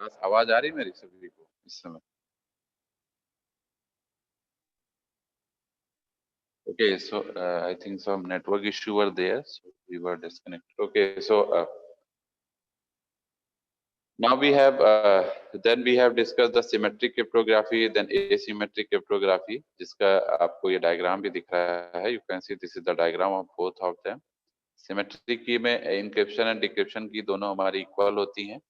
आवाज आ रही मेरी सभी को इस समय? Okay, so I think some network issue were there, so we were disconnected. Okay, so now we have then we have discussed the symmetric cryptography, then asymmetric cryptography, जिसका आपको ये डायग्राम भी दिख रहा है. You can see this is the diagram of both of them. Symmetric की में encryption and decryption की दोनों हमारी इक्वल होती हैं,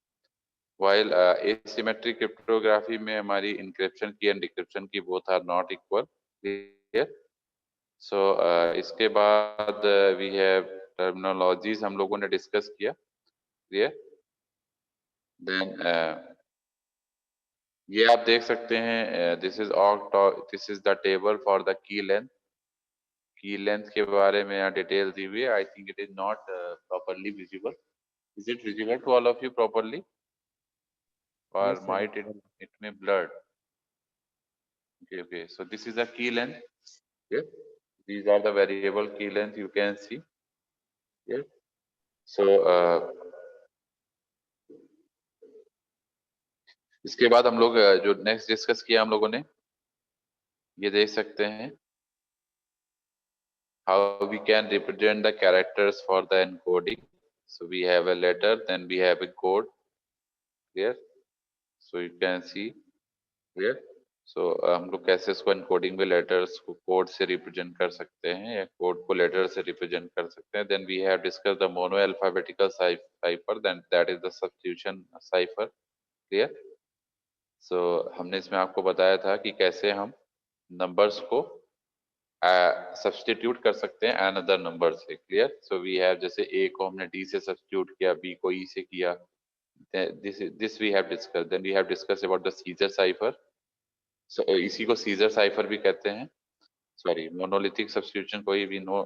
while asymmetric cryptography में हमारी इंक्रिप्शन की एंड डिक्रिप्शन की both are not equal. Clear? So इसके बाद वी हैव टर्मिनोलॉजीज हम लोगों ने डिस्कस किया. क्लियर? देन ये आप देख सकते हैं, this is the table for the key length. Key length के बारे में यहाँ डिटेल दी हुई है. I think it is not properly visible. Is it visible to all of you properly, or Yes, sir. might it may blurred? Okay, so this is the key length. Yeah, these are the variable key length you can see. Yeah, so इसके बाद हम लोग जो next discuss किया हम लोगों ने, ये देख सकते हैं how we can represent the characters for the encoding. So we have a letter, then we have a code. Clear? So you can see here. So हम लोग कैसे इसको एनकोडिंग में लेटर्स को कोड से रिप्रेजेंट कर सकते हैं या कोड को लेटर से रिप्रेजेंट कर सकते हैं. Then we have discuss the mono alphabetical cipher, then that is the substitution cipher. Clear? So हमने इसमें आपको बताया था कि कैसे हम नंबर्स को सब्स्टिट्यूट कर सकते हैं अनदर नंबर से. क्लियर? सो वी हैव जैसे ए को हमने डी से सब्स्टिट्यूट किया, बी को ई से किया. This we have discuss. Then we have discuss about the caesar cipher. So, इसी को सीजर साइफर भी कहते हैं. सॉरी, मोनोलिथिक सब्स्टिट्यूशन कोई भी no,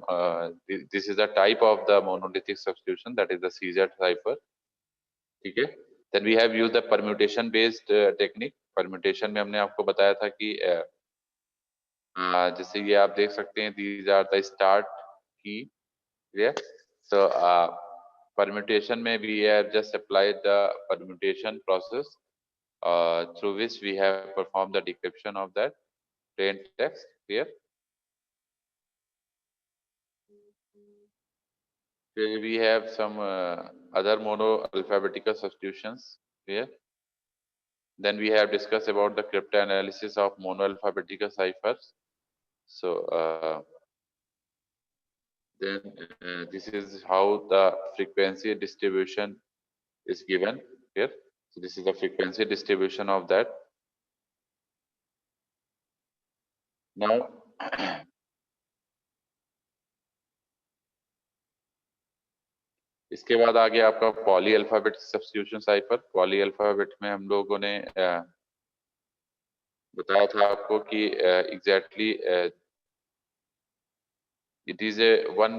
this is the type of the monolithic substitution, that is the caesar cipher. ठीक है? Then we have used the permutation based technique. Permutation में हमने आपको बताया था कि जैसे ये आप देख सकते हैं, these are the start key. Clear? So permutation में we have just applied the permutation process through which we have performed the decryption of that plain text. Clear? Here we have some other mono alphabetical substitutions here. Then we have discussed about the cryptanalysis of mono alphabetical ciphers. So then this is how the frequency distribution is given here. So this is the frequency distribution of that. Now इसके बाद आगे आपका poly alphabet substitution cipher. Poly alphabet में हम लोगों ने बताया था आपको कि exactly it is a one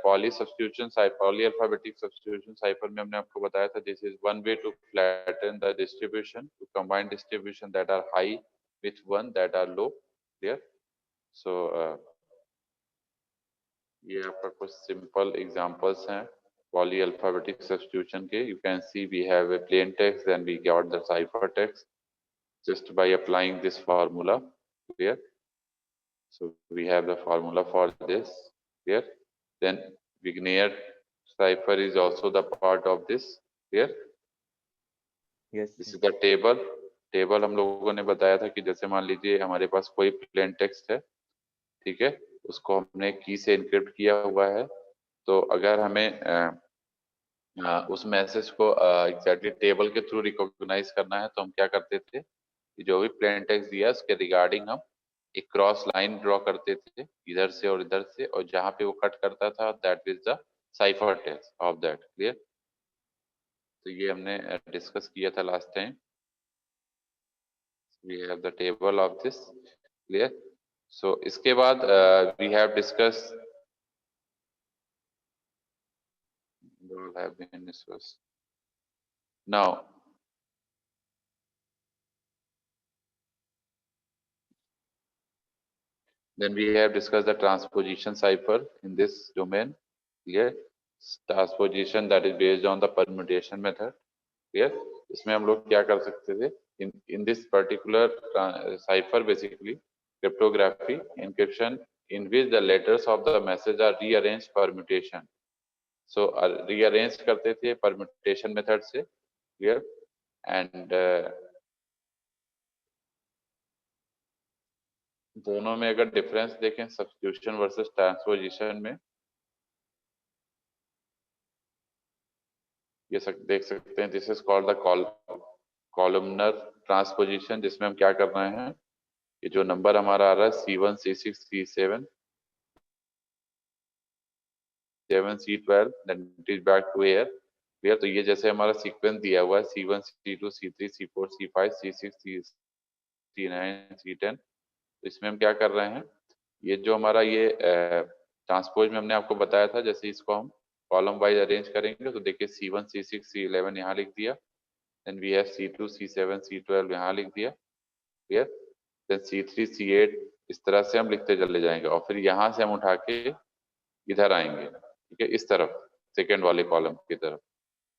poly substitution cipher. Poly alphabetic substitution cipher में हमने आपको बताया था this is one way to flatten the distribution, to combine distribution that are high with one that are low. Clear? So ये आपका कुछ simple examples हैं polyalphabetic substitution के. You can see we have a plain text, then we got the cipher text just by applying this formula. Clear? So we have the formula for this. Clear? Then Vignere cipher is also the part of this. Clear? Yes. This is the table. Table हम लोगों ने बताया था कि जैसे मान लीजिए हमारे पास कोई प्लेन टेक्स्ट है, ठीक है, उसको हमने की से इनक्रिप्ट किया हुआ है. तो अगर हमें उस मैसेज को एग्जैक्टली टेबल के थ्रू रिकॉग्नाइज करना है तो हम क्या करते थे कि जो भी प्लेन टेक्स्ट दिया उसके रिगार्डिंग हम एक क्रॉस लाइन ड्रॉ करते थे इधर से और इधर से, और जहां पे वो कट करता था that is the cipher text of that. Clear? तो ये हमने डिस्कस किया था last time. We have the table of this. Clear? So इसके बाद we have discuss all have been discussed. Now then we have discussed the transposition cipher in this domain. Clear? Transposition that is based on the permutation method. Clear? इसमें हम लोग क्या कर सकते थे, in this particular cipher basically cryptography encryption in which the letters of the message are rearranged permutation. So rearrange करते थे permutation method से, clear, and दोनों में अगर डिफरेंस देखें सब्स्टिट्यूशन वर्सेस ट्रांसपोजिशन में, ये देख सकते हैं, this is called the columnar transposition, जिसमें हम क्या कर रहे हैं, ये जो नंबर हमारा आ रहा है C1 C6 C7 7 C12 then it is back to here, clear. तो ये जैसे हमारा सीक्वेंस दिया हुआ है C1 C2 C3 C4 C5 C6 C9 C10, तो इसमें हम क्या कर रहे हैं, ये जो हमारा ये ट्रांसपोज में हमने आपको बताया था, जैसे इसको हम कॉलम वाइज अरेंज करेंगे तो देखिए C1 C6 C11 यहाँ लिख दिया, then we have C2 C7 C12 यहाँ लिख दिया, क्लियर, देन C3 C8, इस तरह से हम लिखते चले जाएंगे और फिर यहाँ से हम उठा के इधर आएंगे, ठीक है, इस तरफ सेकेंड वाले कॉलम की तरफ,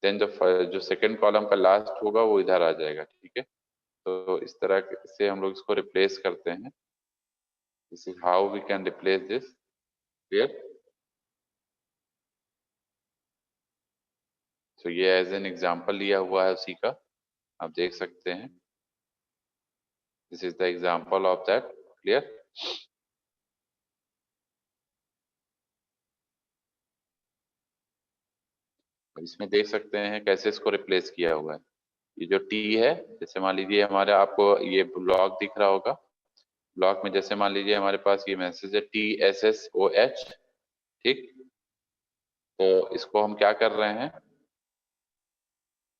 देन जो सेकेंड कॉलम का लास्ट होगा वो इधर आ जाएगा, ठीक है। तो इस तरह से हम लोग इसको रिप्लेस करते हैं, this is how we can replace this, clear. तो ये एज एन एग्जांपल लिया हुआ है उसी का, आप देख सकते हैं, this is the example of that, clear. इसमें देख सकते हैं कैसे इसको रिप्लेस किया हुआ है, ये जो टी है, जैसे मान लीजिए हमारे आपको ये ब्लॉक दिख रहा होगा, ब्लॉक में जैसे मान लीजिए हमारे पास ये मैसेज है TSSOH, ठीक, तो इसको हम क्या कर रहे हैं,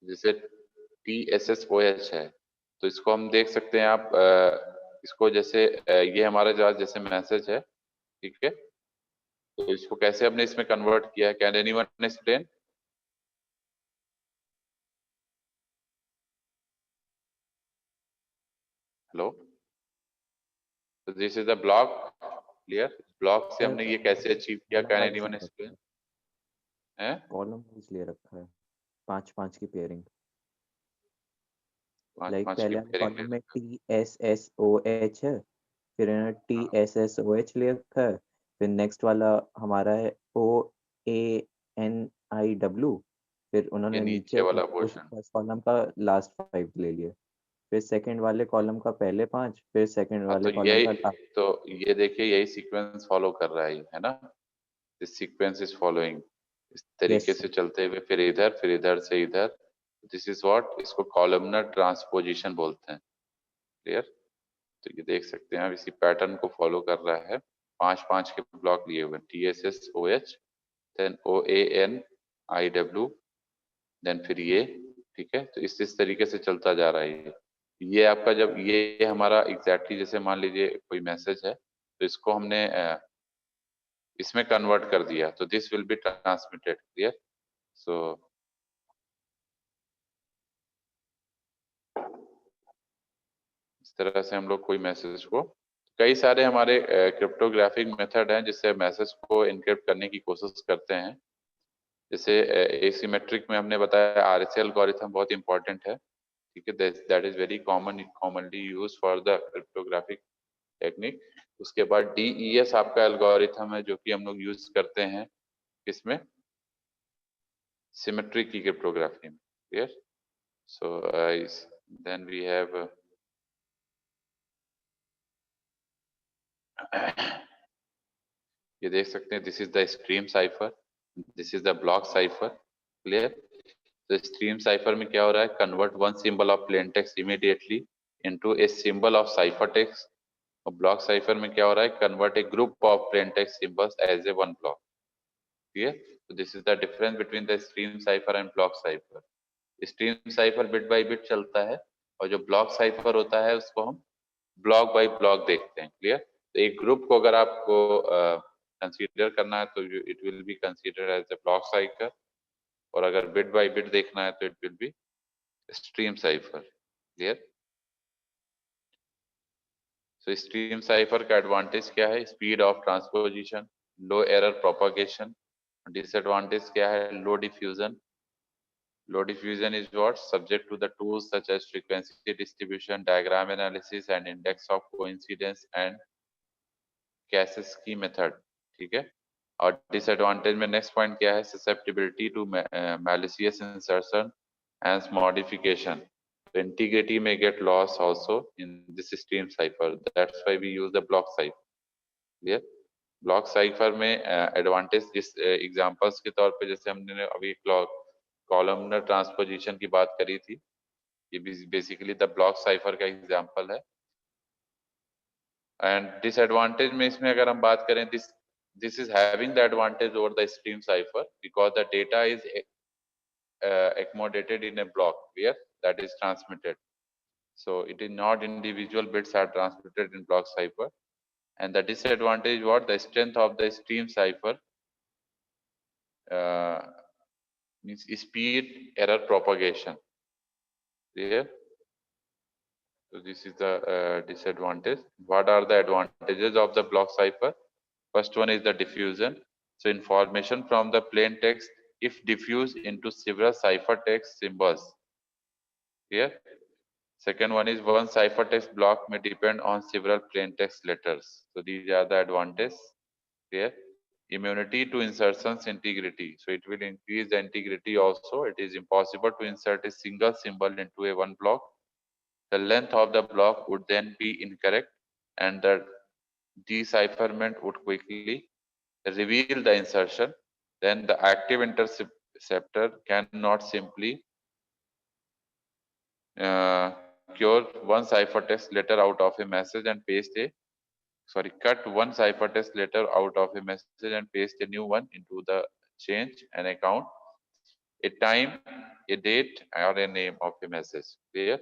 जैसे TSSOH है, तो इसको हम देख सकते हैं आप, इसको जैसे ये हमारे जैसे मैसेज है, ठीक है, तो इसको कैसे हमने इसमें कन्वर्ट किया है, कैन एनीवन एक्सप्लेन? हेलो, तो this is the block, clear, block से हमने ये कैसे अचीव किया, कैन एनीवन एक्सप्लेन? है कॉलम वाइज ले रखा है, 5-5 की पेयरिंग, पांच लाइक पांच की पहले पेयरिंग कॉलम में TSSOH है, फिर इन्होंने TSSOH ले रखा है, फिर नेक्स्ट वाला हमारा है OANIW, फिर उन्होंने नीचे वाला पोर्शन, फर्स्ट कॉलम का लास्ट 5 ले लिए, फिर सेकंड वाले कॉलम का पहले 5, फिर सेकंड हाँ, वाले तो कॉलम का यही, लास्ट। तो ये देखिए यही सीक्वेंस फॉलो कर रहा है ना, दिस सीक्वेंस इज फॉलोइंग, इस तरीके यस से चलते हुए फिर इधर से इधर, दिस इज व्हाट, इसको कॉलमनर ट्रांसपोजिशन बोलते हैं, क्लियर। तो ये देख सकते हैं आप इसी पैटर्न को फॉलो कर रहा है, 5-5 के ब्लॉक लिए हुए, TSSOH, देन OANIW, देन फिर ये, ठीक है, तो इस तरीके से चलता जा रहा है ये आपका, जब ये हमारा एग्जैक्टली जैसे मान लीजिए कोई मैसेज है, तो इसको हमने इसमें कन्वर्ट कर दिया, तो this will be transmitted, clear. So इस तरह से हम लोग कोई मैसेज को, कई सारे हमारे क्रिप्टोग्राफिक मेथड हैं जिससे मैसेज को इनक्रिप्ट करने की कोशिश करते हैं, जैसे एसिमेट्रिक में हमने बताया RSA एल्गोरिथम बहुत इंपॉर्टेंट है, ठीक है, that is very commonly use for the cryptographic technique. उसके बाद DES आपका एल्गोरिथम है जो कि हम लोग यूज करते हैं किसमें, सिमेट्रिक की क्रिप्टोग्राफी में, clear. So then we have ये देख सकते हैं, this is the stream cipher, this is the block cipher, clear. तो स्ट्रीम साइफर में क्या हो रहा है, convert one symbol of plain text immediately into a symbol of cipher text, और ब्लॉक साइफर में क्या हो रहा है, convert a group of plain text symbols as a one block, clear. तो this is the difference between the stream cipher and block cipher. Stream cipher bit by bit चलता है, और जो ब्लॉक साइफर होता है उसको हम ब्लॉक बाय ब्लॉक देखते हैं, क्लियर। तो एक ग्रुप को अगर आपको कंसीडर करना है तो it will be considered as a block cipher, और अगर बिट बाय बिट देखना है तो it will be stream cipher, clear. So stream cipher का एडवांटेज क्या है, speed of transposition, low error propagation, disadvantage क्या है, low diffusion, Low diffusion is what? Subject to the tools such as frequency distribution, diagram analysis, and index of coincidence and cases की method. ठीक है. और disadvantage में next point क्या है? Susceptibility to malicious insertion and modification. The integrity may get lost also in this stream cipher. That's why we use the block cipher. Clear? Block cipher में advantage जिस examples के तौर पे, जैसे हमने अभी कॉलमनर ट्रांसपोजिशन की बात करी थी, ये बेसिकली द ब्लॉक साइफर का एग्जांपल है. एंड डिसएडवांटेज में इसमें अगर हम बात करें, this is having the advantage over the stream cipher because the data is accommodated in a block where that is transmitted. So it is not individual bits are transmitted in block cipher. And the disadvantage, what? The strength of the stream cipher means speed error propagation. Clear? So this is the disadvantage. What are the advantages of the block cipher? First one is the diffusion. So information from the plain text, if diffused into several ciphertext symbols. Clear? Second one is one ciphertext block may depend on several plain text letters. So these are the advantages. Clear? Immunity to insertions integrity. So it will increase the integrity also. It is impossible to insert a single symbol into a one block. The length of the block would then be incorrect and the decipherment would quickly reveal the insertion. Then the active interceptor cannot simply cure one ciphertext letter out of a message and cut one ciphertext letter out of a message and paste a new one into the change an account, a time, a date, or a name of a message. Clear?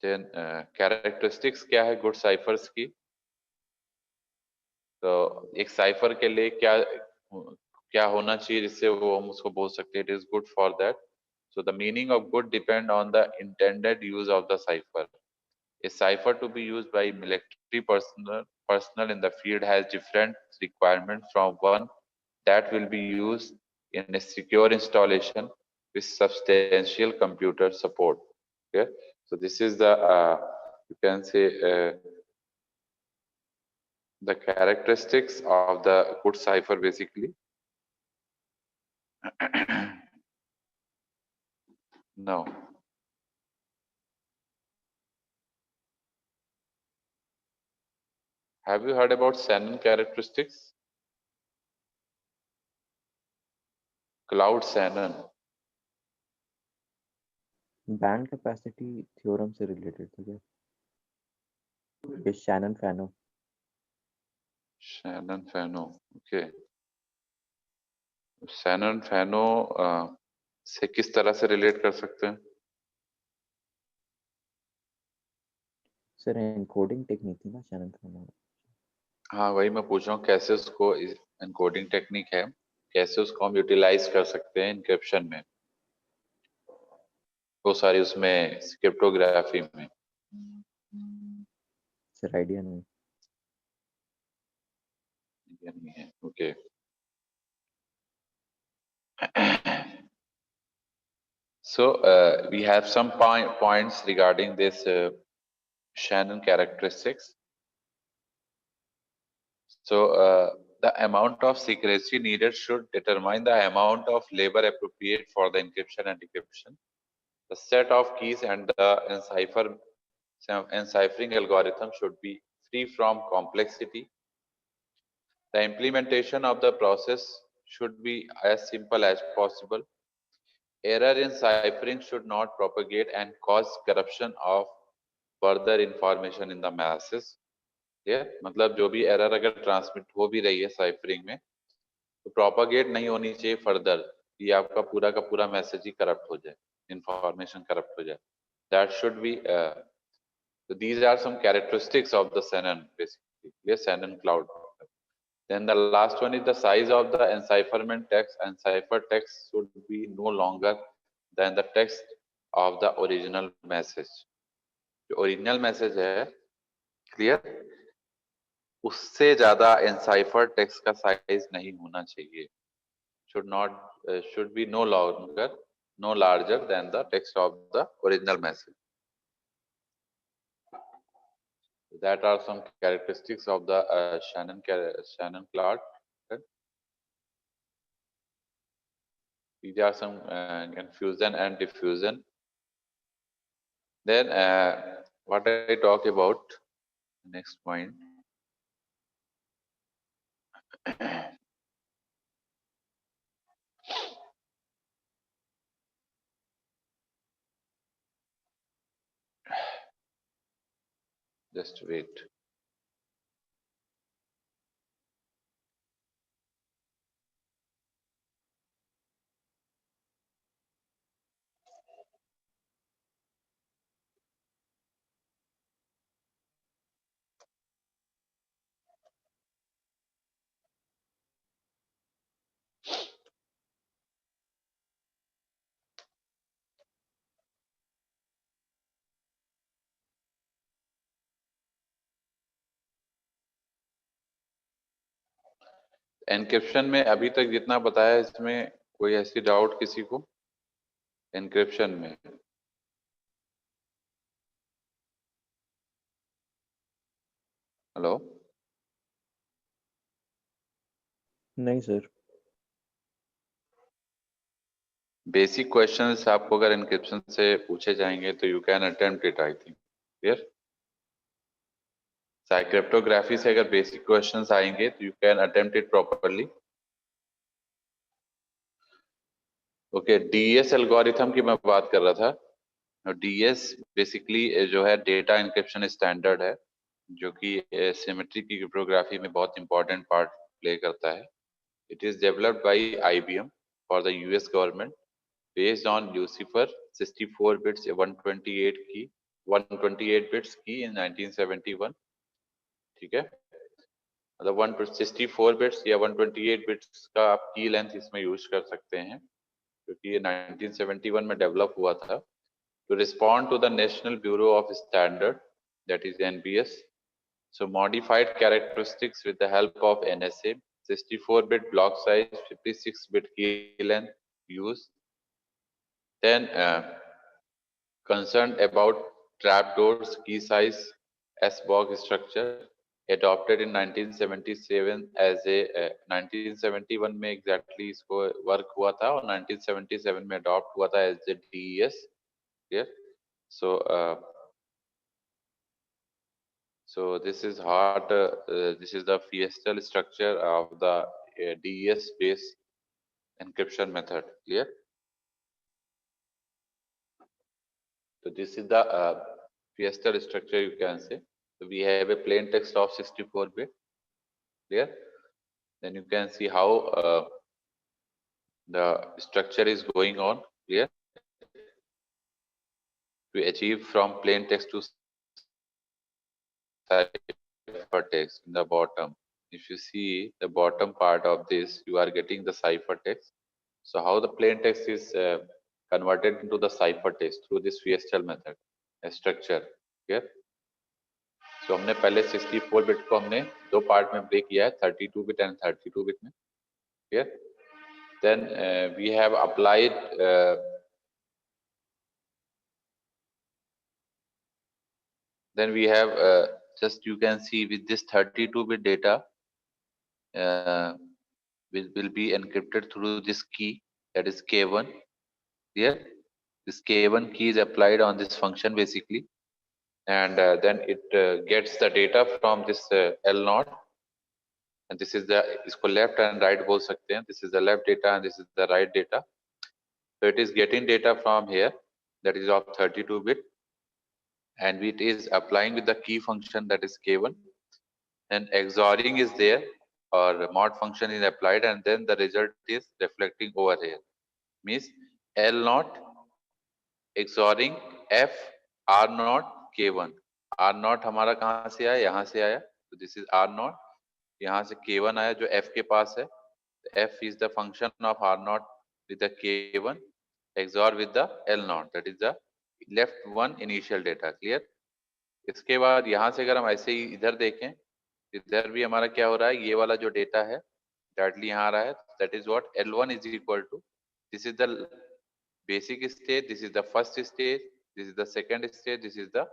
Then characteristics क्या है good ciphers की? तो एक cipher के लिए क्या होना चाहिए जिससे वो हम उसको बोल सकते हैं it is good for that. So the meaning of good depend on the intended use of the cipher. A cipher to be used by military personnel in the field has different requirements from one that will be used in a secure installation with substantial computer support. Okay, so this is the you can say the characteristics of the good cipher basically. Now, have you heard about Shannon characteristics? Cloud Shannon. Band capacity theorem से related था क्या? ये Shannon फैनो. Shannon Fano. Okay. Shannon Fano से किस तरह से relate कर सकते हैं? सर एनकोडिंग टेक्निक थी ना शैनन फैनो. हाँ, वही मैं पूछ रहा हूँ कैसे उसको एनकोडिंग टेक्निक है, कैसे उसको हम यूटिलाइज कर सकते हैं इनक्रिप्शन में, वो सारी उसमें क्रिप्टोग्राफी में. सर आइडिया नहीं. है. Okay. So we have some points regarding this Shannon characteristics. So the amount of secrecy needed should determine the amount of labor appropriate for the encryption and decryption. The set of keys and the enciphering algorithm should be free from complexity. The implementation of the process should be as simple as possible. Error in ciphering should not propagate and cause corruption of further information in the masses. मतलब जो भी error अगर transmit हो भी रही है साइफरिंग में तो प्रोपागेट नहीं होनी चाहिए फर्दर, ये आपका पूरा का पूरा मैसेज ही करप्ट हो जाए, इंफॉर्मेशन करप्ट हो जाए. That should be these are some characteristics of the Shannon basically. Yes, Shannon cloud. Then the last one is the size of the encipherment text. Encipher text should be no longer than the text of the original message. जो original message है, clear, उससे ज्यादा एनसाइफर text का size नहीं होना चाहिए, should be no larger than the text of the original message. That are some characteristics of the Shannon plot. These are some confusion and diffusion. Then what I talk about, next point. Just wait. Encryption में अभी तक जितना बताया, इसमें कोई ऐसी doubt किसी को एनक्रिप्शन में? हेलो? नहीं सर। बेसिक क्वेश्चंस आपको अगर एनक्रिप्शन से पूछे जाएंगे तो you can attempt it, I think. Clear? Cryptography से अगर बेसिक क्वेश्चंस आएंगे तो you can attempt it properly. Okay, DS algorithm की मैं बात कर रहा था। डीएस बेसिकली जो है डेटा एन्क्रिप्शन स्टैंडर्ड है, जो कि सिमेट्री की क्रिप्टोग्राफी में बहुत इंपॉर्टेंट पार्ट प्ले करता है। It is developed by IBM for the US government based on Lucifer 64 bits 128 bits की इन 1971। ठीक है, मतलब 164 बिट्स या 128 बिट्स का आप की लेंथ इसमें यूज कर सकते हैं, क्योंकि ये 1971 में डेवलप हुआ था to respond to the national bureau of standard, that is NBS. So modified characteristics with the help of NSA, 64-bit block size, 56-bit key length use. Then concerned about trapdoors, key size, SBOG structure, adopted in 1977 as a 1971 में exactly इसको work हुआ था और 1977 में adopt हुआ था as a DES. Clear? So this is hard. This is the Fiestal structure of the DES-based encryption method. Clear? So this is the Fiestal structure, you can say. So we have a plain text of 64-bit. Clear? Then you can see how the structure is going on. Clear? To achieve from plain text to ciphertext in the bottom. If you see the bottom part of this, you are getting the ciphertext. So how the plain text is converted into the ciphertext through this Fiestal method structure. Clear? So हमने पहले 64 bit को हमने दो part में break किया है, 32 bit and 32 bit में. Clear? Then we have applied then we have just you can see with this 32-bit data will be encrypted through this key, that is K1. Here this K1 key is applied on this function basically, and then it gets the data from this L0, and this is the इसको left and right बोल सकते हैं. This is the left data and this is the right data. So it is getting data from here, that is of 32 bit, and it is applying with the key function, that is K1, and XORing is there, or mod function is applied, and then the result is reflecting over here. Means L0 XORing F R0 K1. R0 हमारा कहाँ से आया? यहाँ से आया, तो this is R0. यहाँ से K1 आया जो F के पास है. F is the function of R0 with the K1 XOR with the L0, that is the left one initial data. Clear? इसके बाद यहाँ से अगर हम ऐसे ही इधर देखें, इधर भी हमारा क्या हो रहा है, ये वाला जो डेटा है डायरेक्टली यहाँ आ रहा है, that is what L1 is equal to, this is the basic stage, this is the first stage, this is the second stage, this is the,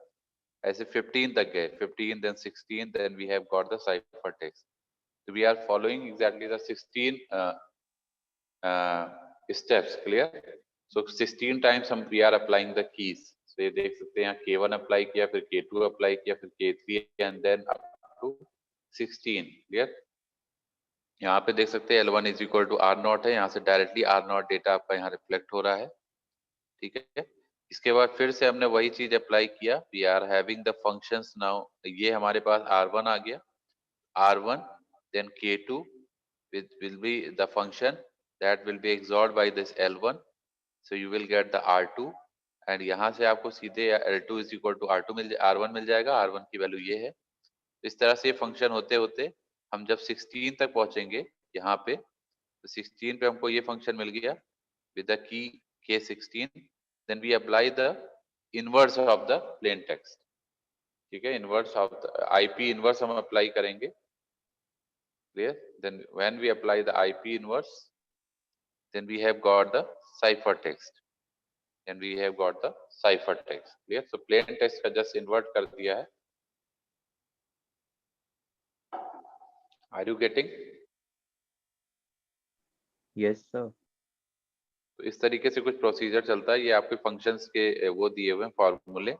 ऐसे 15 तक गए, 15 then 16 then we have got the ciphertext. So we are following exactly the 16 steps, clear? So 16 times हम we are applying the keys. So ये देख सकते हैं यहाँ K1 apply किया, फिर K2 अप्लाई किया, फिर K3 and then up to 16, clear? यहाँ पे देख सकते हैं L1 is equal to R0 है, यहाँ से डायरेक्टली R0 डेटा आपका यहाँ रिफ्लेक्ट हो रहा है, ठीक है। इसके बाद फिर से हमने वही चीज अप्लाई किया, we are having the functions now, ये हमारे पास R1 आ गया, R1 then K2 will be the function that will be XORed by this L1, so you will get the R2 and यहाँ से आपको सीधे L2 is equal to R2 R1 मिल जाएगा, R1 की value ये है। इस तरह से फंक्शन होते होते हम जब 16 तक पहुंचेंगे यहाँ पे, तो 16 पे हमको ये फंक्शन मिल गया with the key K16, then we apply the inverse of the plain text, ठीक है, inverse of the IP inverse हम अप्लाई करेंगे, clear? Then when we apply the IP inverse, then we have got the ciphertext, and we have got the ciphertext, clear? So plain text का just invert कर दिया है, are you getting? Yes sir. तो इस तरीके से कुछ procedure चलता है, ये आपके फंक्शंस के वो दिए हुए हैं फॉर्मूले,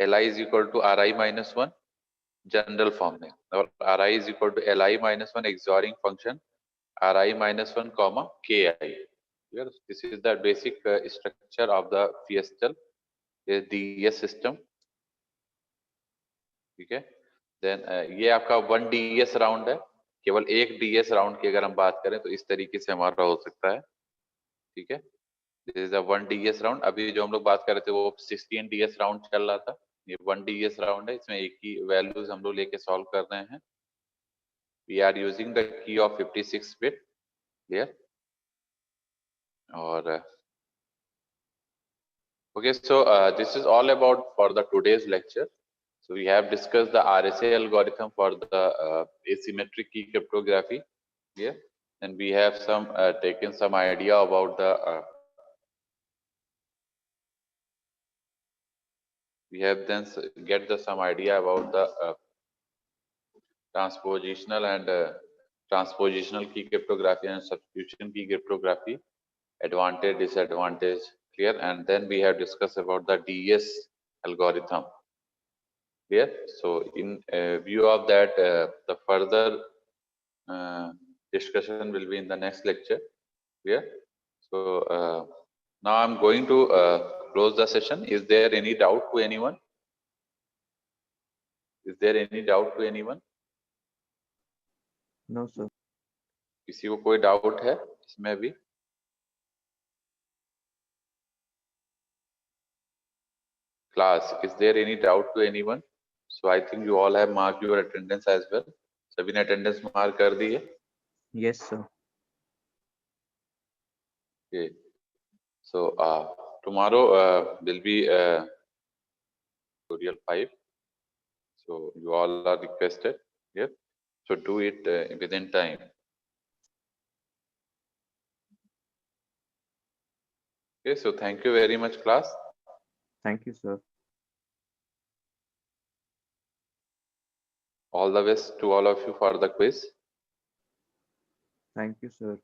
Li is equal to Ri minus 1 general form में, और Ri is equal to Li minus 1 XORing function Ri minus 1 comma Ki. This is the basic structure of the Fiestal DES system, ठीक है। देन ये आपका 1 DES round है, केवल एक DES round की अगर हम बात करें तो इस तरीके से हमारा हो सकता है, ठीक है। This is a 1 DES round, अभी जो हम लोग बात कर रहे थे वो 16 DES राउंड चल रहा था, ये 1 DES राउंड है, इसमें एक ही वैल्यूज हम लोग लेके सॉल्व कर रहे हैं। We are using the key of 56 bit, clear? और okay, so this is all about for the today's lecture. So we have discussed the RSA algorithm for the asymmetric key cryptography here, and we have some taken some idea about the we have then get the some idea about the transpositional and transpositional key cryptography and substitution key cryptography, advantage, disadvantage, clear? And then we have discussed about the DES algorithm, clear? So in view of that, the further discussion will be in the next lecture, clear? So now I'm going to close the session. Is there any doubt to anyone? Is there any doubt to anyone? No sir. किसी को कोई doubt है इसमें भी? Class, is there any doubt to anyone? So I think you all have marked your attendance as well. सभी ने attendance mark कर दी है? Yes sir. Okay. So tomorrow will be tutorial 5. So you all are requested here. So do it within time. Okay. So thank you very much, class. Thank you sir. All the best to all of you for the quiz. Thank you sir.